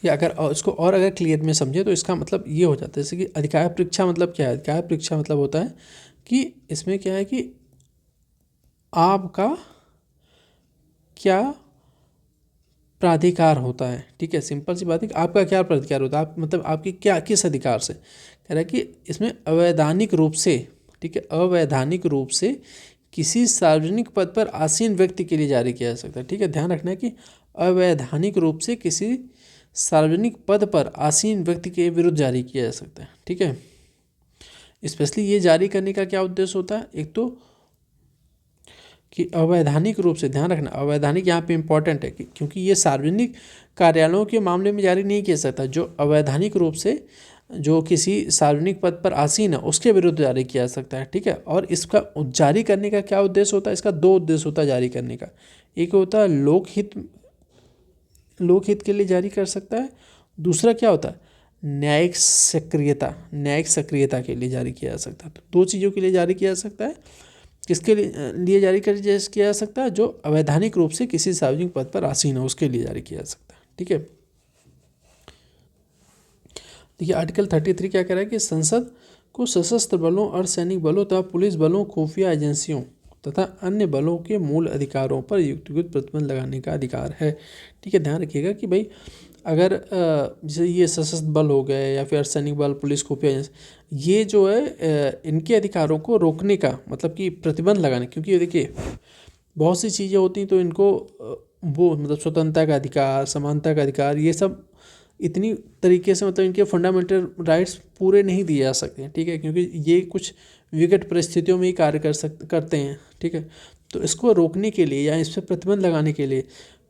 या अगर इसको और अगर क्लियर में समझे तो इसका मतलब ये हो जाता है, जैसे कि अधिकार परीक्षा मतलब क्या है, अधिकार परीक्षा मतलब होता है कि इसमें क्या है कि आपका क्या प्राधिकार होता है, ठीक है। सिंपल सी बात है कि आपका क्या प्राधिकार होता है, आप मतलब आपकी क्या किस अधिकार से, कह रहा है कि इसमें अवैधानिक रूप से, ठीक है, अवैधानिक रूप से किसी सार्वजनिक पद पर आसीन व्यक्ति के लिए जारी किया जा सकता है, ठीक है। ध्यान रखना है कि अवैधानिक रूप से किसी सार्वजनिक पद पर आसीन व्यक्ति के विरुद्ध जारी किया जा सकता है। ठीक है, स्पेशली ये जारी करने का क्या उद्देश्य होता है, एक तो कि अवैधानिक रूप से, ध्यान रखना अवैधानिक यहाँ पे इंपॉर्टेंट है क्योंकि ये सार्वजनिक कार्यालयों के मामले में जारी नहीं किया सकता, जो अवैधानिक रूप से जो किसी सार्वजनिक पद पर आसीन है उसके विरुद्ध जारी किया जा सकता है। ठीक है, और इसका जारी करने का क्या उद्देश्य होता है, इसका दो उद्देश्य होता है जारी करने का। एक होता है लोकहित के लिए जारी कर सकता है, दूसरा क्या होता है न्यायिक सक्रियता के लिए जारी किया जा सकता है। तो दो चीज़ों के लिए जारी किया जा सकता है। किसके लिए जारी किया जा सकता है, जो अवैधानिक रूप से किसी सार्वजनिक पद पर आसीन है उसके लिए जारी किया जा सकता है। ठीक है, देखिए आर्टिकल 33 क्या कह रहा है कि संसद को सशस्त्र बलों, अर्धसैनिक बलों तथा पुलिस बलों, खुफिया एजेंसियों तथा अन्य बलों के मूल अधिकारों पर युक्तियुक्त प्रतिबंध लगाने का अधिकार है। ठीक है, ध्यान रखिएगा कि भाई अगर जैसे ये सशस्त्र बल हो गए या फिर अर्धसैनिक बल, पुलिस, खुफिया एजेंसी, ये जो है इनके अधिकारों को रोकने का मतलब कि प्रतिबंध लगाने, क्योंकि देखिए बहुत सी चीज़ें होती हैं तो इनको वो मतलब स्वतंत्रता का अधिकार, समानता का अधिकार, ये सब इतनी तरीके से मतलब इनके फंडामेंटल राइट्स पूरे नहीं दिए जा सकते। ठीक है, क्योंकि ये कुछ विकट परिस्थितियों में ही कार्य करते हैं। ठीक है, तो इसको रोकने के लिए या इस पर प्रतिबंध लगाने के लिए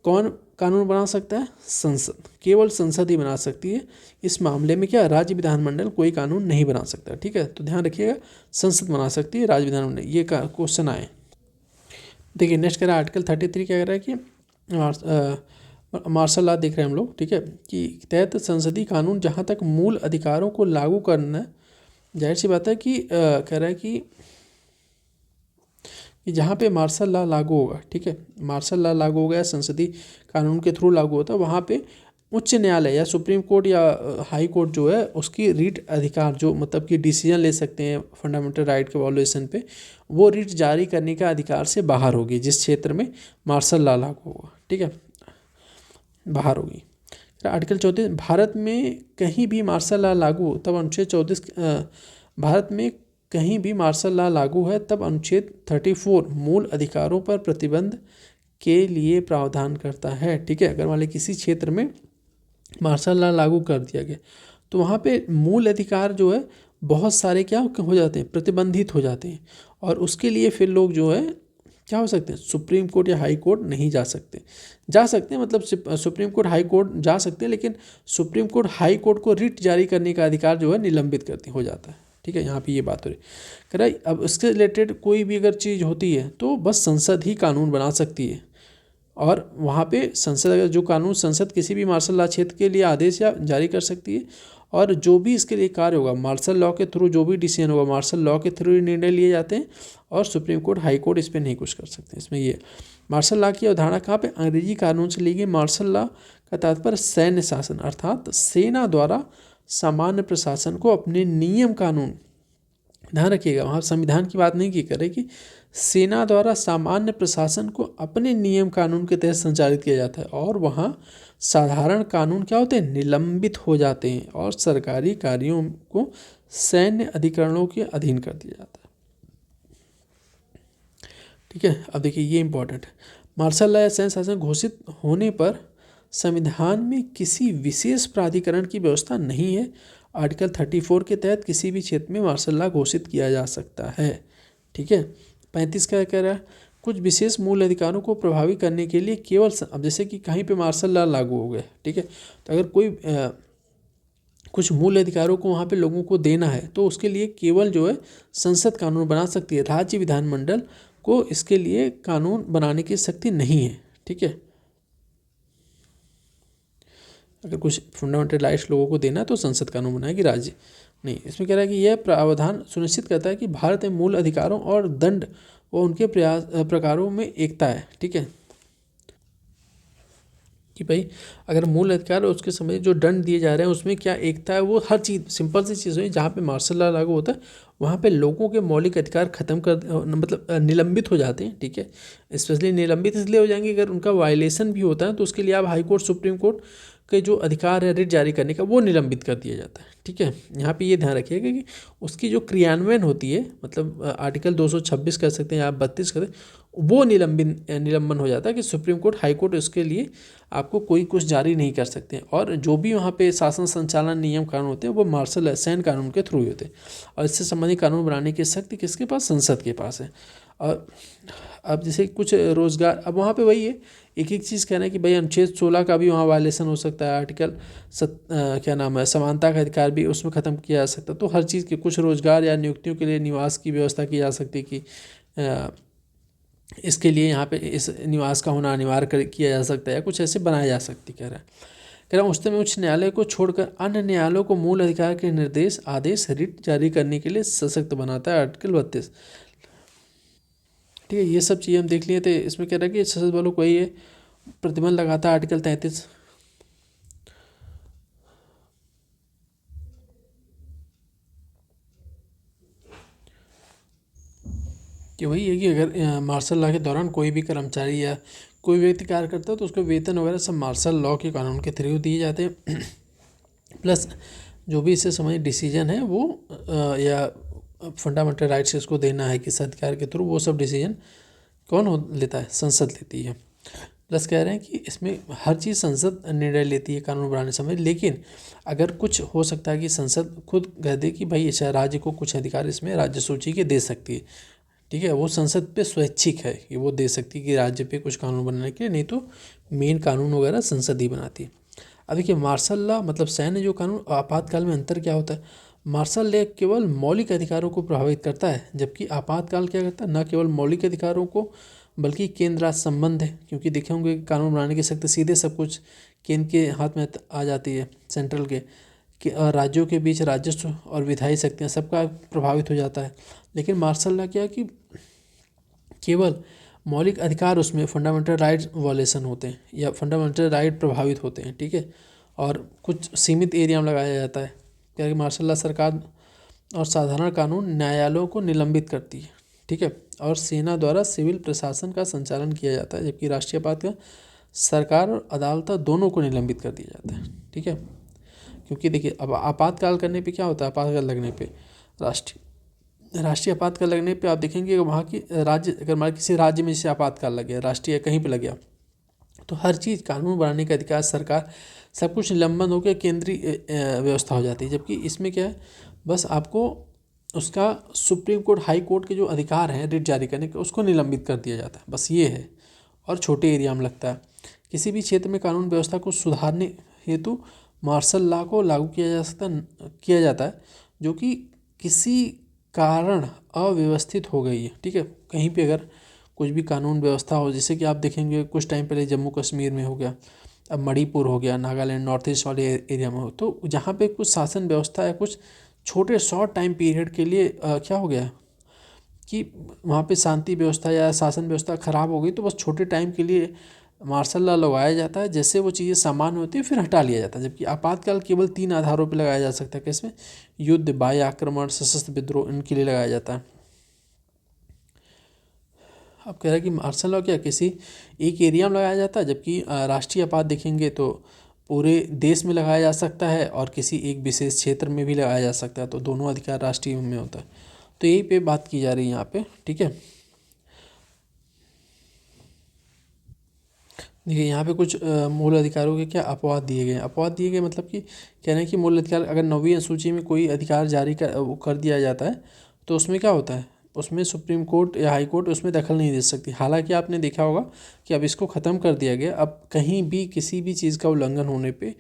कौन कानून बना सकता है, संसद, केवल संसद ही बना सकती है। इस मामले में क्या राज्य विधानमंडल कोई कानून नहीं बना सकता। ठीक है, तो ध्यान रखिएगा संसद बना सकती है, राज्य विधानमंडल, ये क्वेश्चन आए। देखिए नेक्स्ट कह रहा है आर्टिकल 33 क्या कह रहा है कि मार्शल लॉ देख रहे हैं हम लोग। ठीक है, कि तहत संसदीय कानून जहाँ तक मूल अधिकारों को लागू करना, जाहिर सी बात है कि कह रहा है कि जहाँ पे मार्शल लॉ लागू होगा, ठीक है, मार्शल लॉ लागू हो गया, संसदीय कानून के थ्रू लागू होता है, वहाँ पे उच्च न्यायालय या सुप्रीम कोर्ट या हाई कोर्ट जो है उसकी रीट अधिकार, जो मतलब कि डिसीजन ले सकते हैं फंडामेंटल राइट के वॉल्यूशन पे, वो रीट जारी करने का अधिकार से बाहर होगी जिस क्षेत्र में मार्शल लॉ लागू होगा। ठीक है, बाहर होगी। आर्टिकल 34, भारत में कहीं भी मार्शल लॉ लागू हो तब अनुच्छेद 34 भारत में कहीं भी मार्शल लॉ लागू है तब अनुच्छेद 34 मूल अधिकारों पर प्रतिबंध के लिए प्रावधान करता है। ठीक है, अगर मान लीजिए किसी क्षेत्र में मार्शल लॉ लागू कर दिया गया तो वहाँ पे मूल अधिकार जो है बहुत सारे क्या हो जाते हैं, प्रतिबंधित हो जाते हैं, और उसके लिए फिर लोग जो है क्या हो सकते हैं, सुप्रीम कोर्ट या हाई कोर्ट नहीं जा सकते मतलब सुप्रीम कोर्ट हाई कोर्ट जा सकते हैं, लेकिन सुप्रीम कोर्ट हाई कोर्ट को रिट जारी करने का अधिकार जो है निलंबित करती हो जाता है। ठीक है, यहाँ पे ये बात हो रही कह रहा है। अब इसके रिलेटेड कोई भी अगर चीज़ होती है तो बस संसद ही कानून बना सकती है, और वहाँ पे संसद, अगर जो कानून संसद किसी भी मार्शल लॉ क्षेत्र के लिए आदेश या जारी कर सकती है, और जो भी इसके लिए कार्य होगा मार्शल लॉ के थ्रू, जो भी डिसीजन होगा मार्शल लॉ के थ्रू निर्णय लिए जाते हैं, और सुप्रीम कोर्ट हाई कोर्ट इस पर नहीं कुछ कर सकते। इसमें ये मार्शल लॉ की अवधारणा कहाँ पे, अंग्रेजी कानून से ली गई। मार्शल लॉ का तात्पर्य सैन्य शासन, अर्थात सेना द्वारा सामान्य प्रशासन को अपने नियम कानून, ध्यान रखिएगा वहाँ संविधान की बात नहीं की करे कि सेना द्वारा सामान्य प्रशासन को अपने नियम कानून के तहत संचालित किया जाता है, और वहाँ साधारण कानून क्या होते हैं, निलंबित हो जाते हैं, और सरकारी कार्यों को सैन्य अधिकरणों के अधीन कर दिया जाता है। ठीक है, अब देखिए ये इंपॉर्टेंट है, मार्शल लॉ या सैन्य शासन घोषित होने पर संविधान में किसी विशेष प्राधिकरण की व्यवस्था नहीं है। आर्टिकल 34 के तहत किसी भी क्षेत्र में मार्शल लॉ घोषित किया जा सकता है। ठीक है, 35 क्या कह रहा है, कुछ विशेष मूल अधिकारों को प्रभावी करने के लिए केवल, अब जैसे कि कहीं पे मार्शल लॉ लागू हो गए, ठीक है, तो अगर कोई कुछ मूल अधिकारों को वहाँ पे लोगों को देना है तो उसके लिए केवल जो है संसद कानून बना सकती है, राज्य विधानमंडल को इसके लिए कानून बनाने की शक्ति नहीं है। ठीक है, अगर कुछ फंडामेंटल राइट्स लोगों को देना है तो संसद कानून बनाएगी, राज्य नहीं। इसमें कह रहा है कि यह प्रावधान सुनिश्चित करता है कि भारत में मूल अधिकारों और दंड व उनके प्रकारों में एकता है। ठीक है, कि भाई अगर मूल अधिकार और उसके समय जो दंड दिए जा रहे हैं उसमें क्या एकता है, वो हर चीज़ सिंपल सी चीज़ है। जहाँ पे मार्शल लॉ लागू होता है वहाँ पे लोगों के मौलिक अधिकार खत्म कर मतलब निलंबित हो जाते हैं। ठीक है, स्पेशली निलंबित इसलिए हो जाएंगे अगर उनका वायलेशन भी होता है, तो उसके लिए आप हाई कोर्ट, सुप्रीम कोर्ट के जो अधिकार है रिट जारी करने का वो निलंबित कर दिया जाता है। ठीक है, यहाँ पे ये ध्यान रखिएगा कि उसकी जो क्रियान्वयन होती है, मतलब आर्टिकल 226 कर सकते हैं या 32 कर सकते हैं, वो निलंबन हो जाता है कि सुप्रीम कोर्ट, हाई कोर्ट उसके लिए आपको कोई कुछ जारी नहीं कर सकते हैं। और जो भी वहाँ पे शासन संचालन नियम कानून होते हैं वो मार्शल सैन्य कानून के थ्रू ही होते हैं। और इससे संबंधित कानून बनाने की शक्ति किसके पास? संसद के पास है। और अब जैसे कुछ रोजगार, अब वहाँ पे वही है, एक एक चीज़ कहना है कि भाई अनुच्छेद 16 का भी वहाँ वायलेशन हो सकता है, आर्टिकल क्या नाम है, समानता का अधिकार भी उसमें ख़त्म किया जा सकता है। तो हर चीज़ के कुछ रोजगार या नियुक्तियों के लिए निवास की व्यवस्था की जा सकती है कि इसके लिए यहाँ पे इस निवास का होना अनिवार्य किया जा सकता है, या कुछ ऐसे बनाया जा सकती कह रहा है उच्चतम उच्च न्यायालय को छोड़कर अन्य न्यायालयों को मूल अधिकार के निर्देश, आदेश, रिट जारी करने के लिए सशक्त बनाता है आर्टिकल 32। ठीक है, ये सब चीज़ें हम देख लिए थे। इसमें कह रहा है कि सशस्त्र बलों को ये प्रतिबंध लगाता है आर्टिकल 33। कि वही है कि अगर मार्शल लॉ के दौरान कोई भी कर्मचारी या कोई व्यक्ति कार्य करता है तो उसको वेतन वगैरह सब मार्शल लॉ के कानून के थ्रू दिए जाते हैं। प्लस जो भी इससे संबंधित डिसीजन है वो या फंडामेंटल राइट्स इसको देना है किस अधिकार के थ्रू, वो सब डिसीजन कौन लेता है? संसद लेती है। प्लस कह रहे हैं कि इसमें हर चीज़ संसद निर्णय लेती है कानून बनाने समय, लेकिन अगर कुछ हो सकता है कि संसद खुद कह दे कि भाई अच्छा राज्य को कुछ अधिकार इसमें राज्य सूची के दे सकती है। ठीक है, वो संसद पे स्वैच्छिक है कि वो दे सकती है कि राज्य पे कुछ कानून बनाने के लिए, नहीं तो मेन कानून वगैरह संसद ही बनाती है। अब देखिए मार्शल लॉ मतलब सैन्य जो कानून, आपातकाल में अंतर क्या होता है? मार्शल लॉ केवल मौलिक अधिकारों को प्रभावित करता है, जबकि आपातकाल क्या करता है? न केवल मौलिक अधिकारों को बल्कि केंद्र राज्य संबंध है, क्योंकि देखे होंगे कानून बनाने की शक्ति सीधे सब कुछ केंद्र के हाथ में आ जाती है, सेंट्रल के कि राज्यों के बीच राजस्व और विधायी शक्तियाँ सबका प्रभावित हो जाता है। लेकिन मार्शल लॉ क्या है कि केवल मौलिक अधिकार उसमें फंडामेंटल राइट वॉलेशन होते हैं या फंडामेंटल राइट प्रभावित होते हैं। ठीक है, और कुछ सीमित एरिया में लगाया जाता है, क्योंकि मार्शल लॉ सरकार और साधारण कानून न्यायालयों को निलंबित करती है। ठीक है, और सेना द्वारा सिविल प्रशासन का संचालन किया जाता है, जबकि राष्ट्रीय आपात का सरकार और अदालत दोनों को निलंबित कर दिया जाता है। ठीक है, क्योंकि देखिए अब आपातकाल करने पे क्या होता है? आपातकाल लगने पे राष्ट्रीय आपातकाल लगने पे आप देखेंगे वहाँ की राज्य, अगर मान किसी राज्य में जैसे आपातकाल लग गया, राष्ट्रीय कहीं पे लग गया, तो हर चीज़ कानून बनाने का अधिकार, सरकार सब कुछ निलंबन होकर केंद्रीय व्यवस्था हो जाती है। जबकि इसमें क्या है, बस आपको उसका सुप्रीम कोर्ट, हाई कोर्ट के जो अधिकार हैं रिट जारी करने के, उसको निलंबित कर दिया जाता है, बस ये है। और छोटे एरिया में लगता है। किसी भी क्षेत्र में कानून व्यवस्था को सुधारने हेतु मार्शल लॉ को लागू किया जाता है जो कि किसी कारण अव्यवस्थित हो गई है। ठीक है, कहीं पे अगर कुछ भी कानून व्यवस्था हो, जैसे कि आप देखेंगे कुछ टाइम पहले जम्मू कश्मीर में हो गया, अब मणिपुर हो गया, नागालैंड, नॉर्थ ईस्ट वाले एरिया में हो, तो जहाँ पे कुछ शासन व्यवस्था या कुछ छोटे शॉर्ट टाइम पीरियड के लिए क्या हो गया कि वहाँ पे शांति व्यवस्था या शासन व्यवस्था खराब हो गई, तो बस छोटे टाइम के लिए मार्शल लॉ लगाया जाता है। जैसे वो चीज़ें सामान्य होती है फिर हटा लिया जाता है। जबकि आपातकाल केवल 3 आधारों पर लगाया जा सकता है, किसमें? युद्ध, बाह्य आक्रमण, सशस्त्र विद्रोह, इनके लिए लगाया जाता है। अब कह रहा है कि मार्शल लॉ क्या किसी एक एरिया में लगाया जाता है, जबकि राष्ट्रीय आपात देखेंगे तो पूरे देश में लगाया जा सकता है और किसी एक विशेष क्षेत्र में भी लगाया जा सकता है। तो दोनों अधिकार राष्ट्रीय में होता है। तो यही पे बात की जा रही है यहाँ पे। ठीक है, देखिए यहाँ पे कुछ मूल अधिकारों के क्या अपवाद दिए गए। अपवाद दिए गए मतलब कि कह रहे हैं कि मूल अधिकार, अगर 9वीं अनुसूची में कोई अधिकार जारी कर दिया जाता है तो उसमें क्या होता है, उसमें सुप्रीम कोर्ट या हाई कोर्ट उसमें दखल नहीं दे सकती। हालांकि आपने देखा होगा कि अब इसको ख़त्म कर दिया गया। अब कहीं भी किसी भी चीज़ का उल्लंघन होने पे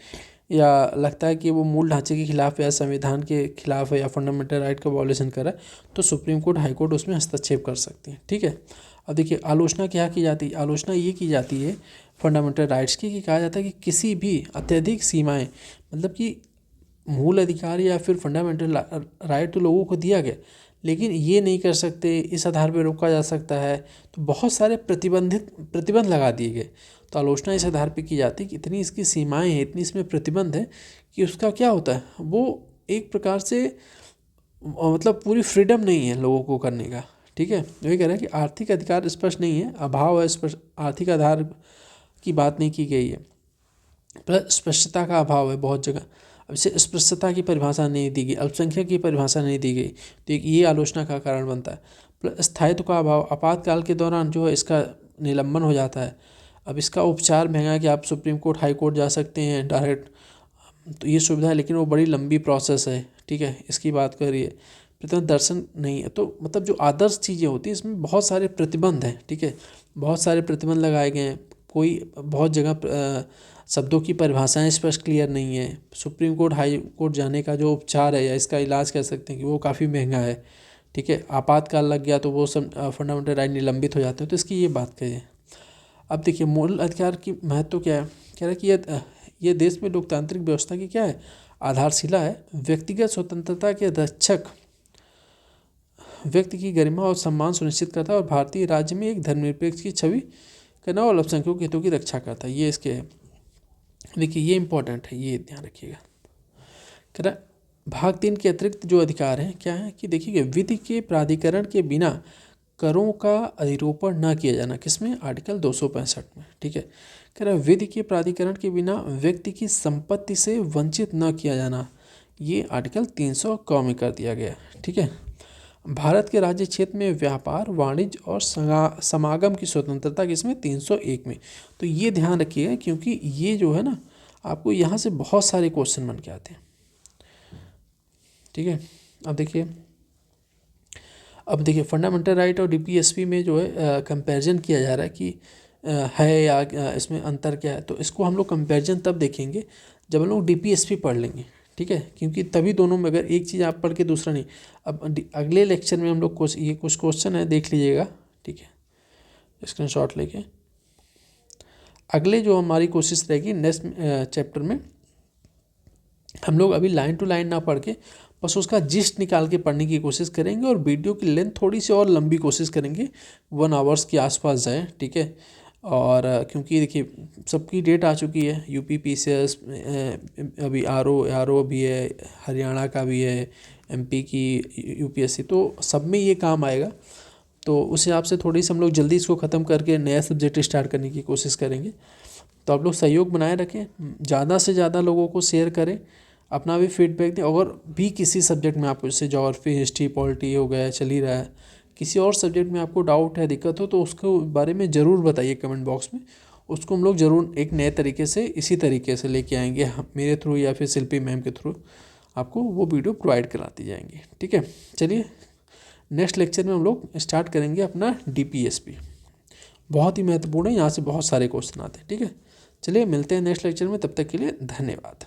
या लगता है कि वो मूल ढांचे के खिलाफ या संविधान के खिलाफ है या फंडामेंटल राइट का वायलेशन कर रहा है, तो सुप्रीम कोर्ट, हाई कोर्ट उसमें हस्तक्षेप कर सकती है। ठीक है, अब देखिए आलोचना क्या की जाती है? आलोचना ये की जाती है फंडामेंटल राइट्स की, कि कहा जाता है कि किसी भी अत्यधिक सीमाएं, मतलब कि मूल अधिकार या फिर फंडामेंटल राइट तो लोगों को दिया गया, लेकिन ये नहीं कर सकते, इस आधार पर रोका जा सकता है। तो बहुत सारे प्रतिबंध लगा दिए गए। तो आलोचना इस आधार पर की जाती है कि इतनी इसकी सीमाएं हैं, इतनी इसमें प्रतिबंध है कि उसका क्या होता है, वो एक प्रकार से मतलब पूरी फ्रीडम नहीं है लोगों को करने का। ठीक है, वही कह रहा है कि आर्थिक अधिकार स्पष्ट नहीं है, अभाव है स्पष्ट, आर्थिक आधार की बात नहीं की गई है। प्लस स्पष्टता का अभाव है बहुत जगह। अब इसे स्पष्टता की परिभाषा नहीं दी गई, अल्पसंख्यक की परिभाषा नहीं दी गई, तो ये आलोचना का कारण बनता है। प्लस स्थायित्व का अभाव, आपातकाल के दौरान जो है इसका निलंबन हो जाता है। अब इसका उपचार महंगा है कि आप सुप्रीम कोर्ट हाई कोर्ट जा सकते हैं डायरेक्ट, तो ये सुविधा है, लेकिन वो बड़ी लंबी प्रोसेस है, ठीक है, इसकी बात करिए। प्रथम दर्शन नहीं है, तो मतलब जो आदर्श चीज़ें होती हैं इसमें बहुत सारे प्रतिबंध हैं, ठीक है, बहुत सारे प्रतिबंध लगाए गए हैं। कोई बहुत जगह शब्दों की परिभाषाएं स्पष्ट क्लियर नहीं है। सुप्रीम कोर्ट हाई कोर्ट जाने का जो उपचार है या इसका इलाज कह सकते हैं कि वो काफ़ी महंगा है, ठीक है। आपातकाल लग गया तो वो सब फंडामेंटल राइट निलंबित हो जाते हैं, तो इसकी ये बात कही है। अब देखिए मूल अधिकार की महत्व क्या है, कह रहा है कि ये देश में लोकतांत्रिक व्यवस्था की क्या है, आधारशिला है। व्यक्तिगत स्वतंत्रता के रक्षक, व्यक्ति की गरिमा और सम्मान सुनिश्चित करता है और भारतीय राज्य में एक धर्मनिरपेक्ष की छवि करना और अल्पसंख्यकों के हितों की रक्षा करता है। ये इसके है। देखिए ये इंपॉर्टेंट है, ये ध्यान रखिएगा। कह रहा भाग 3 के अतिरिक्त जो अधिकार हैं क्या है कि देखिए विधि के प्राधिकरण के बिना करों का अधिरोपण न किया जाना, किसमें, आर्टिकल 265 में, ठीक है। कह रहा है विधि के प्राधिकरण के बिना व्यक्ति की संपत्ति से वंचित न किया जाना, ये आर्टिकल 300 क में कर दिया गया, ठीक है। भारत के राज्य क्षेत्र में व्यापार वाणिज्य और समागम की स्वतंत्रता किसमें, 301 में। तो ये ध्यान रखिएगा क्योंकि ये जो है ना आपको यहाँ से बहुत सारे क्वेश्चन बन के आते हैं, ठीक है। अब देखिए फंडामेंटल राइट और डीपीएसपी में जो है कंपैरिजन किया जा रहा है कि है या इसमें अंतर क्या है। तो इसको हम लोग कंपैरिजन तब देखेंगे जब हम लोग डीपीएसपी पढ़ लेंगे, ठीक है, क्योंकि तभी दोनों में अगर एक चीज़ आप पढ़ के दूसरा नहीं। अब अगले लेक्चर में हम लोग ये कुछ क्वेश्चन है देख लीजिएगा, ठीक है, स्क्रीनशॉट लेके। अगले जो हमारी कोशिश रहेगी नेक्स्ट चैप्टर में हम लोग अभी लाइन टू लाइन ना पढ़ के बस उसका जिस्ट निकाल के पढ़ने की कोशिश करेंगे और वीडियो की लेंथ थोड़ी सी और लंबी कोशिश करेंगे, 1 आवर्स के आसपास जाए, ठीक है। और क्योंकि देखिए सबकी डेट आ चुकी है, यूपी पीसीएस अभी आरओ भी है, हरियाणा का भी है, एमपी की यूपीएससी, तो सब में ये काम आएगा। तो उस हिसाब से थोड़ी सी हम लोग जल्दी इसको ख़त्म करके नया सब्जेक्ट स्टार्ट करने की कोशिश करेंगे। तो आप लोग सहयोग बनाए रखें, ज़्यादा से ज़्यादा लोगों को शेयर करें, अपना भी फीडबैक दें। अगर भी किसी सब्जेक्ट में आपको, जैसे ज्योग्राफी हिस्ट्री पॉलिटी हो गया चल ही रहा है, किसी और सब्जेक्ट में आपको डाउट है दिक्कत हो तो उसको बारे में ज़रूर बताइए कमेंट बॉक्स में। उसको हम लोग ज़रूर एक नए तरीके से इसी तरीके से लेके आएंगे, मेरे थ्रू या फिर शिल्पी मैम के थ्रू आपको वो वीडियो प्रोवाइड कराती जाएंगी, ठीक है। चलिए नेक्स्ट लेक्चर में हम लोग स्टार्ट करेंगे अपना डीपीएसपी, बहुत ही महत्वपूर्ण है, यहाँ से बहुत सारे क्वेश्चन आते हैं, ठीक है। चलिए मिलते हैं नेक्स्ट लेक्चर में, तब तक के लिए धन्यवाद।